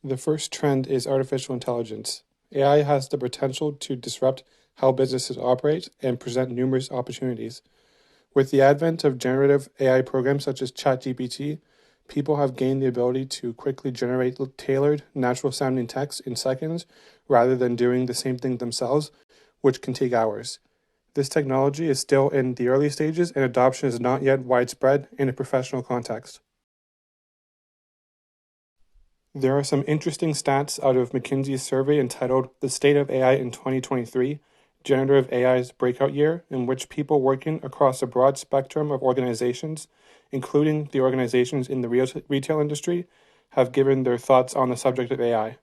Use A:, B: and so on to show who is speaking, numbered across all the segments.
A: The first trend is artificial intelligence. AI has the potential to disrupt how businesses operate and present numerous opportunities. With the advent of generative AI programs such as ChatGPT, people have gained the ability to quickly generate tailored, natural-sounding text in seconds rather than doing the same thing themselves, which can take hours. This technology is still in the early stages and adoption is not yet widespread in a professional context. There are some interesting stats out of McKinsey's survey entitled The State of AI in 2023, Generative AI's Breakout Year, in which people working across a broad spectrum of organizations, including the organizations in the retail industry, have given their thoughts on the subject of AI.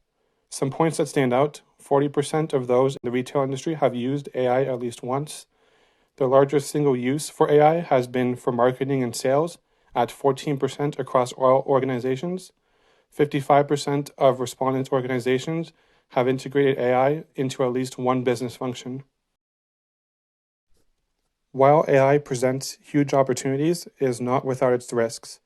A: Some points that stand out: 40% of those in the retail industry have used AI at least once. The largest single use for AI has been for marketing and sales, at 14% across all organizations. 55% of respondent organizations have integrated AI into at least one business function. While AI presents huge opportunities, it is not without its risks.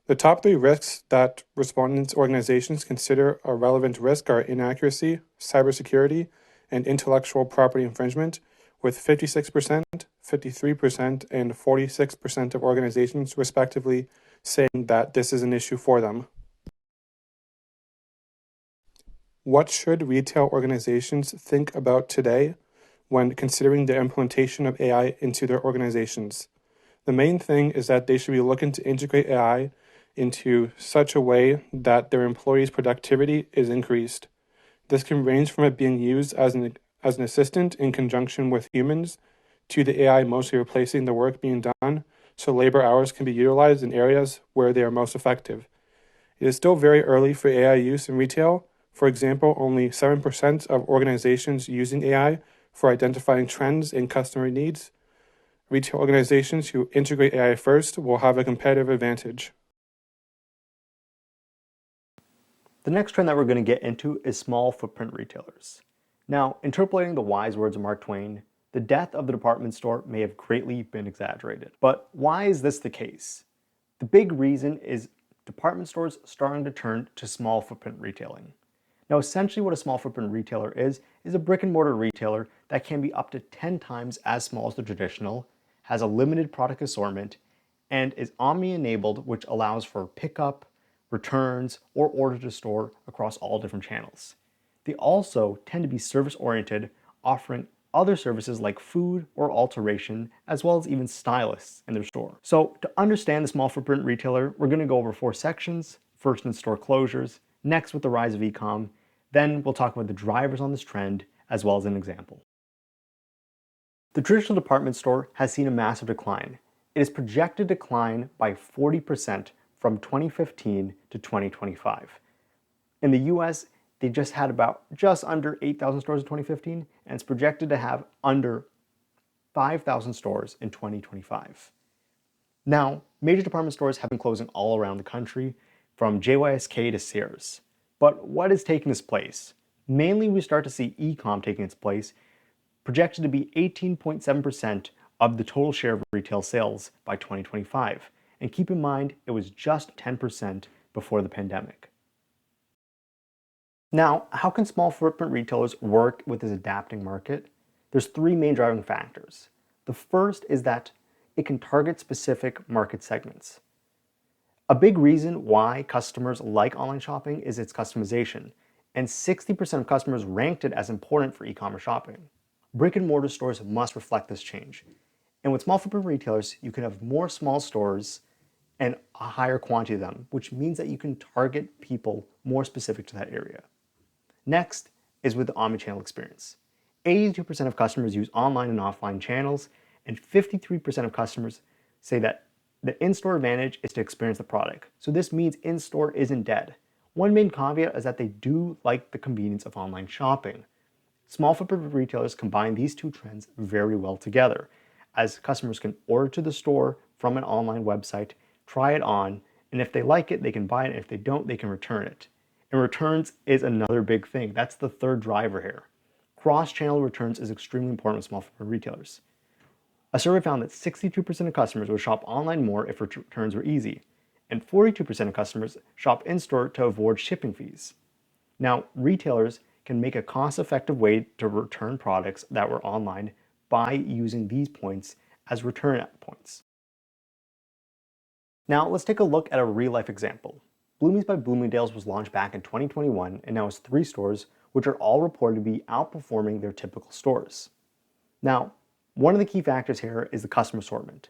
A: The top 3 risks that respondent organizations consider a relevant risk are inaccuracy, cybersecurity, and intellectual property infringement, with 56%, 53%, and 46% of organizations respectively saying that this is an issue for them. What should retail organizations think about today when considering the implementation of AI into their organizations? The main thing is that they should be looking to integrate AI into such a way that their employees' productivity is increased. This can range from it being used as an assistant in conjunction with humans, to the AI mostly replacing the work being done, so labor hours can be utilized in areas where they are most effective. It is still very early for AI use in retail. For example, only 7% of organizations using AI for identifying trends in customer needs. Retail organizations who integrate AI first will have a competitive advantage.
B: The next trend that we're going to get into is small footprint retailers. Now, interpolating the wise words of Mark Twain, the death of the department store may have greatly been exaggerated. But why is this the case? The big reason is department stores starting to turn to small footprint retailing. Now, essentially what a small footprint retailer is a brick and mortar retailer that can be up to 10 times as small as the traditional, has a limited product assortment, and is omni-enabled, which allows for pickup, returns, or order to store across all different channels. They also tend to be service-oriented, offering other services like food or alteration, as well as even stylists in their store. So to understand the small footprint retailer, we're going to go over 4 sections. First, in-store closures, next with the rise of e-com, then we'll talk about the drivers on this trend, as well as an example. The traditional department store has seen a massive decline. It is projected to decline by 40% from 2015 to 2025. In the US, they just had just under 8,000 stores in 2015, and it's projected to have under 5,000 stores in 2025. Now, major department stores have been closing all around the country, from JYSK to Sears. But what is taking its place? Mainly, we start to see e-com taking its place, projected to be 18.7% of the total share of retail sales by 2025. And keep in mind, it was just 10% before the pandemic. Now, how can small footprint retailers work with this adapting market? There's 3 main driving factors. The first is that it can target specific market segments. A big reason why customers like online shopping is its customization, and 60% of customers ranked it as important for e-commerce shopping. Brick and mortar stores must reflect this change. And with small footprint retailers, you can have more small stores and a higher quantity of them, which means that you can target people more specific to that area. Next is with the omnichannel experience. 82% of customers use online and offline channels, and 53% of customers say that the in-store advantage is to experience the product. So this means in-store isn't dead. One main caveat is that they do like the convenience of online shopping. Small footprint retailers combine these 2 trends very well together, as customers can order to the store from an online website, try it on, and if they like it, they can buy it, and if they don't, they can return it. And returns is another big thing. That's the 3rd driver here. Cross-channel returns is extremely important with small footprint retailers. A survey found that 62% of customers would shop online more if returns were easy, and 42% of customers shop in-store to avoid shipping fees. Now, retailers can make a cost-effective way to return products that were online by using these points as return points. Now, let's take a look at a real-life example. Bloomies by Bloomingdale's was launched back in 2021 and now has 3 stores, which are all reported to be outperforming their typical stores. Now, one of the key factors here is the customer assortment.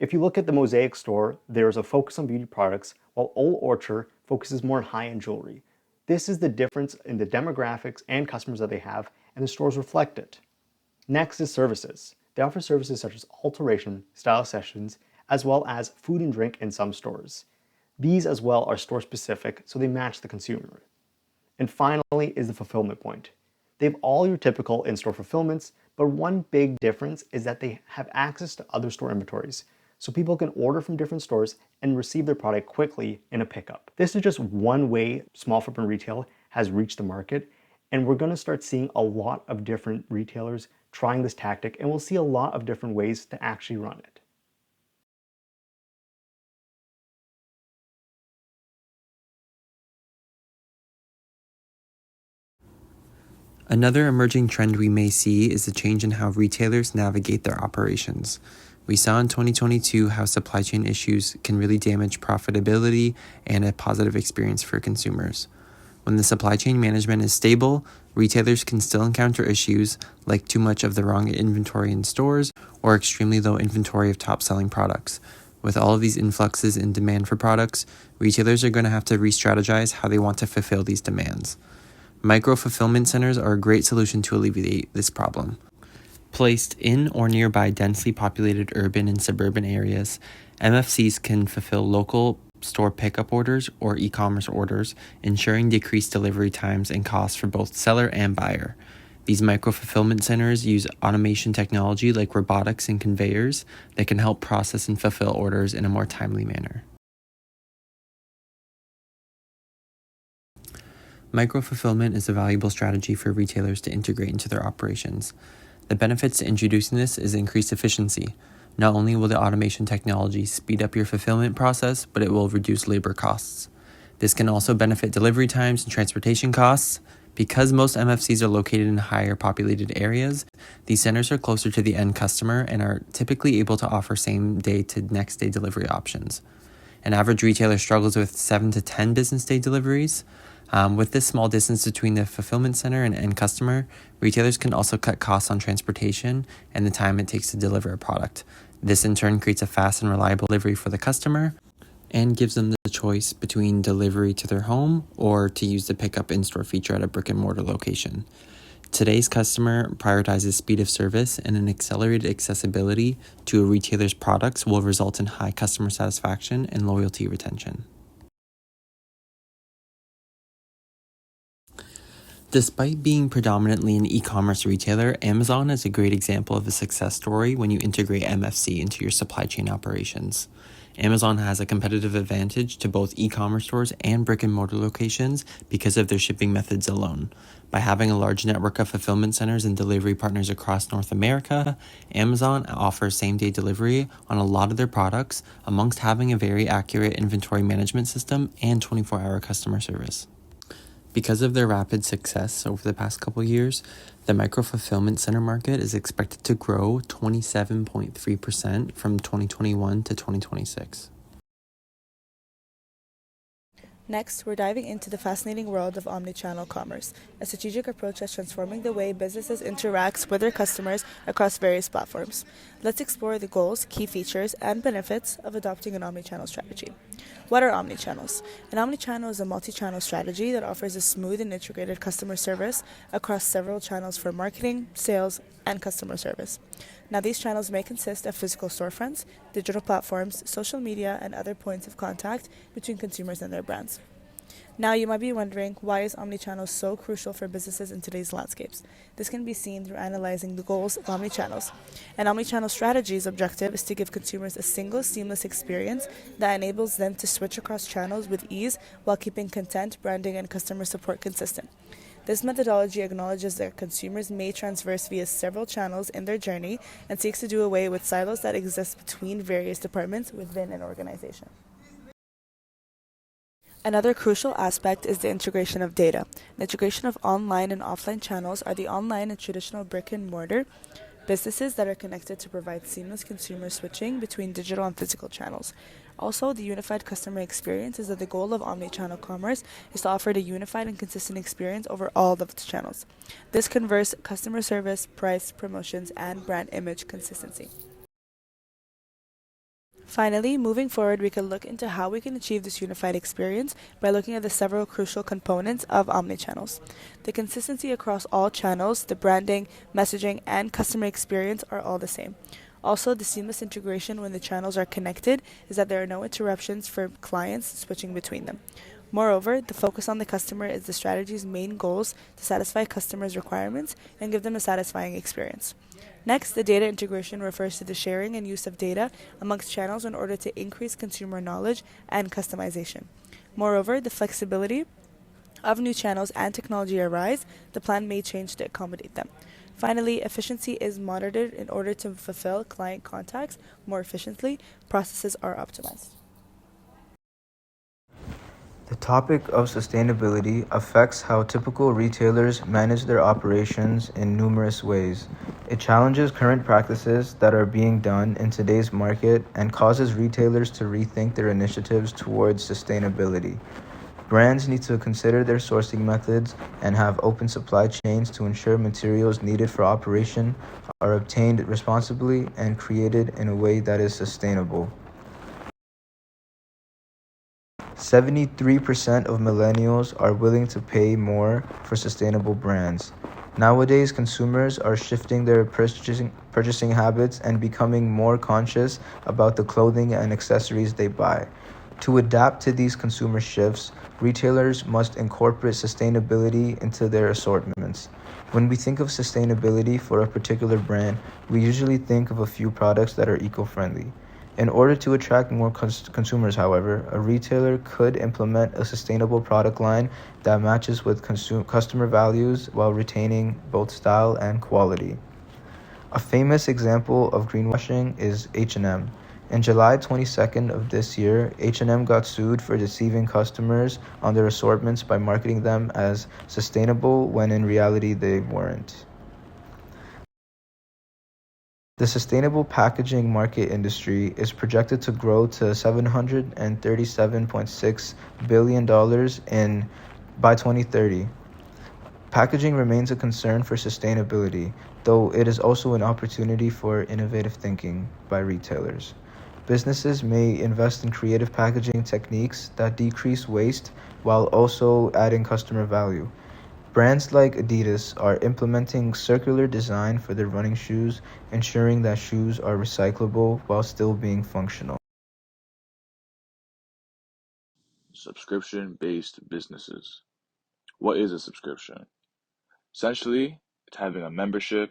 B: If you look at the Mosaic store, there is a focus on beauty products, while Old Orchard focuses more on high-end jewelry. This is the difference in the demographics and customers that they have, and the stores reflect it. Next is services. They offer services such as alteration, style sessions, as well as food and drink in some stores. These as well are store specific, so they match the consumer. And finally is the fulfillment point. They have all your typical in-store fulfillments, but one big difference is that they have access to other store inventories, so people can order from different stores and receive their product quickly in a pickup. This is just one way small footprint retail has reached the market, and we're going to start seeing a lot of different retailers trying this tactic, and we'll see a lot of different ways to actually run it.
C: Another emerging trend we may see is the change in how retailers navigate their operations. We saw in 2022 how supply chain issues can really damage profitability and a positive experience for consumers. When the supply chain management is stable, retailers can still encounter issues like too much of the wrong inventory in stores or extremely low inventory of top-selling products. With all of these influxes in demand for products, retailers are going to have to re-strategize how they want to fulfill these demands. Micro-fulfillment centers are a great solution to alleviate this problem. Placed in or nearby densely populated urban and suburban areas, MFCs can fulfill local store pickup orders or e-commerce orders, ensuring decreased delivery times and costs for both seller and buyer. These micro-fulfillment centers use automation technology like robotics and conveyors that can help process and fulfill orders in a more timely manner. Micro-fulfillment is a valuable strategy for retailers to integrate into their operations. The benefits to introducing this is increased efficiency. Not only will the automation technology speed up your fulfillment process, but it will reduce labor costs. This can also benefit delivery times and transportation costs. Because most MFCs are located in higher populated areas, these centers are closer to the end customer and are typically able to offer same-day to next-day delivery options. An average retailer struggles with 7 to 10 business day deliveries. With this small distance between the fulfillment center and end customer, retailers can also cut costs on transportation and the time it takes to deliver a product. This in turn creates a fast and reliable delivery for the customer and gives them the choice between delivery to their home or to use the pickup in-store feature at a brick and mortar location. Today's customer prioritizes speed of service, and an accelerated accessibility to a retailer's products will result in high customer satisfaction and loyalty retention. Despite being predominantly an e-commerce retailer, Amazon is a great example of a success story when you integrate MFC into your supply chain operations. Amazon has a competitive advantage to both e-commerce stores and brick-and-mortar locations because of their shipping methods alone. By having a large network of fulfillment centers and delivery partners across North America, Amazon offers same-day delivery on a lot of their products, amongst having a very accurate inventory management system and 24-hour customer service. Because of their rapid success over the past couple years, the micro-fulfillment center market is expected to grow 27.3% from 2021 to 2026.
D: Next, we're diving into the fascinating world of omnichannel commerce, a strategic approach that's transforming the way businesses interact with their customers across various platforms. Let's explore the goals, key features, and benefits of adopting an omnichannel strategy. What are omnichannels? An omnichannel is a multi-channel strategy that offers a smooth and integrated customer service across several channels for marketing, sales, and customer service. Now, these channels may consist of physical storefronts, digital platforms, social media, and other points of contact between consumers and their brands. Now, you might be wondering, why is omnichannel so crucial for businesses in today's landscapes? This can be seen through analyzing the goals of omnichannels. An omnichannel strategy's objective is to give consumers a single, seamless experience that enables them to switch across channels with ease while keeping content, branding, and customer support consistent. This methodology acknowledges that consumers may traverse via several channels in their journey and seeks to do away with silos that exist between various departments within an organization. Another crucial aspect is the integration of data. The integration of online and offline channels are the online and traditional brick and mortar businesses that are connected to provide seamless consumer switching between digital and physical channels. Also, the unified customer experience is that the goal of omnichannel commerce is to offer a unified and consistent experience over all of the channels. This converts customer service, price, promotions, and brand image consistency. Finally, moving forward, we can look into how we can achieve this unified experience by looking at the several crucial components of omnichannels. The consistency across all channels, the branding, messaging, and customer experience are all the same. Also, the seamless integration when the channels are connected is that there are no interruptions for clients switching between them. Moreover, the focus on the customer is the strategy's main goals to satisfy customers' requirements and give them a satisfying experience. Next, the data integration refers to the sharing and use of data amongst channels in order to increase consumer knowledge and customization. Moreover, the flexibility of new channels and technology arise, the plan may change to accommodate them. Finally, efficiency is monitored in order to fulfill client contacts more efficiently. Processes are optimized.
E: The topic of sustainability affects how typical retailers manage their operations in numerous ways. It challenges current practices that are being done in today's market and causes retailers to rethink their initiatives towards sustainability. Brands need to consider their sourcing methods and have open supply chains to ensure materials needed for operation are obtained responsibly and created in a way that is sustainable. 73% of millennials are willing to pay more for sustainable brands. Nowadays, consumers are shifting their purchasing habits and becoming more conscious about the clothing and accessories they buy. To adapt to these consumer shifts, retailers must incorporate sustainability into their assortments. When we think of sustainability for a particular brand, we usually think of a few products that are eco-friendly. In order to attract more consumers, however, a retailer could implement a sustainable product line that matches with customer values while retaining both style and quality. A famous example of greenwashing is H&M. In July 22nd of this year, H&M got sued for deceiving customers on their assortments by marketing them as sustainable when in reality they weren't. The sustainable packaging market industry is projected to grow to $737.6 billion by 2030. Packaging remains a concern for sustainability, though it is also an opportunity for innovative thinking by retailers. Businesses may invest in creative packaging techniques that decrease waste while also adding customer value. Brands like Adidas are implementing circular design for their running shoes, ensuring that shoes are recyclable while still being functional.
F: Subscription-based businesses. What is a subscription? Essentially, it's having a membership,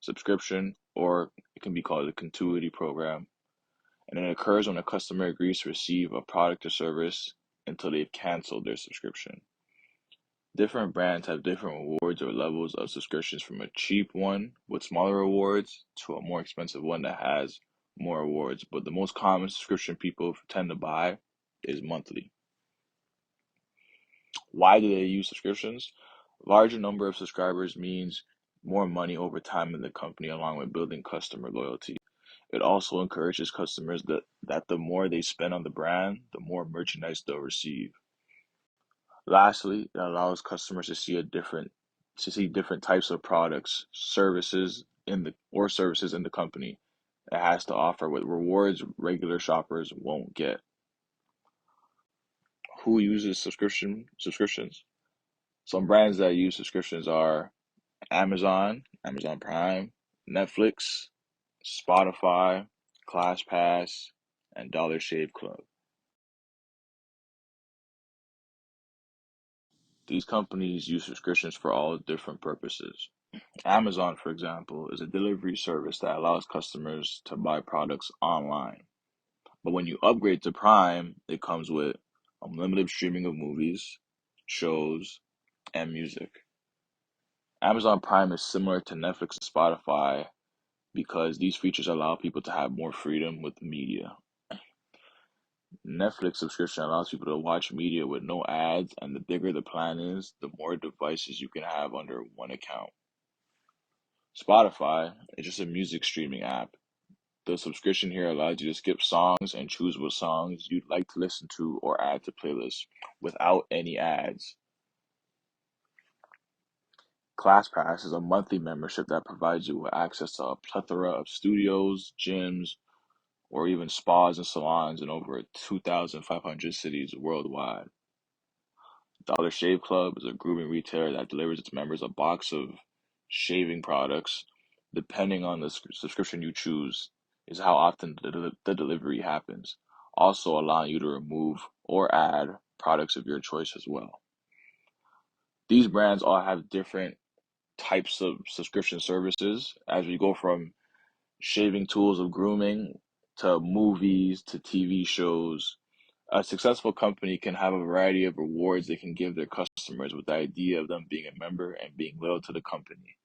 F: subscription, or it can be called a gratuity program, and it occurs when a customer agrees to receive a product or service until they've canceled their subscription. Different brands have different rewards or levels of subscriptions, from a cheap one with smaller rewards to a more expensive one that has more rewards. But the most common subscription people tend to buy is monthly. Why do they use subscriptions? Larger number of subscribers means more money over time in the company, along with building customer loyalty. It also encourages customers that the more they spend on the brand, the more merchandise they'll receive. Lastly, it allows customers to see different types of products, services in the company. It has to offer with rewards regular shoppers won't get. Who uses subscriptions? Some brands that use subscriptions are Amazon Prime, Netflix, Spotify, ClassPass, and Dollar Shave Club. These companies use subscriptions for all different purposes. Amazon, for example, is a delivery service that allows customers to buy products online. But when you upgrade to Prime, it comes with unlimited streaming of movies, shows, and music. Amazon Prime is similar to Netflix and Spotify because these features allow people to have more freedom with media. Netflix subscription allows people to watch media with no ads, and the bigger the plan is, the more devices you can have under one account. Spotify is just a music streaming app. The subscription here allows you to skip songs and choose what songs you'd like to listen to or add to playlists without any ads. ClassPass is a monthly membership that provides you with access to a plethora of studios, gyms, or even spas and salons in over 2,500 cities worldwide. Dollar Shave Club is a grooming retailer that delivers its members a box of shaving products. Depending on the subscription you choose, is how often the delivery happens, also allowing you to remove or add products of your choice as well. These brands all have different types of subscription services as we go from shaving tools of grooming to movies to TV shows. A successful company can have a variety of rewards they can give their customers with the idea of them being a member and being loyal to the company.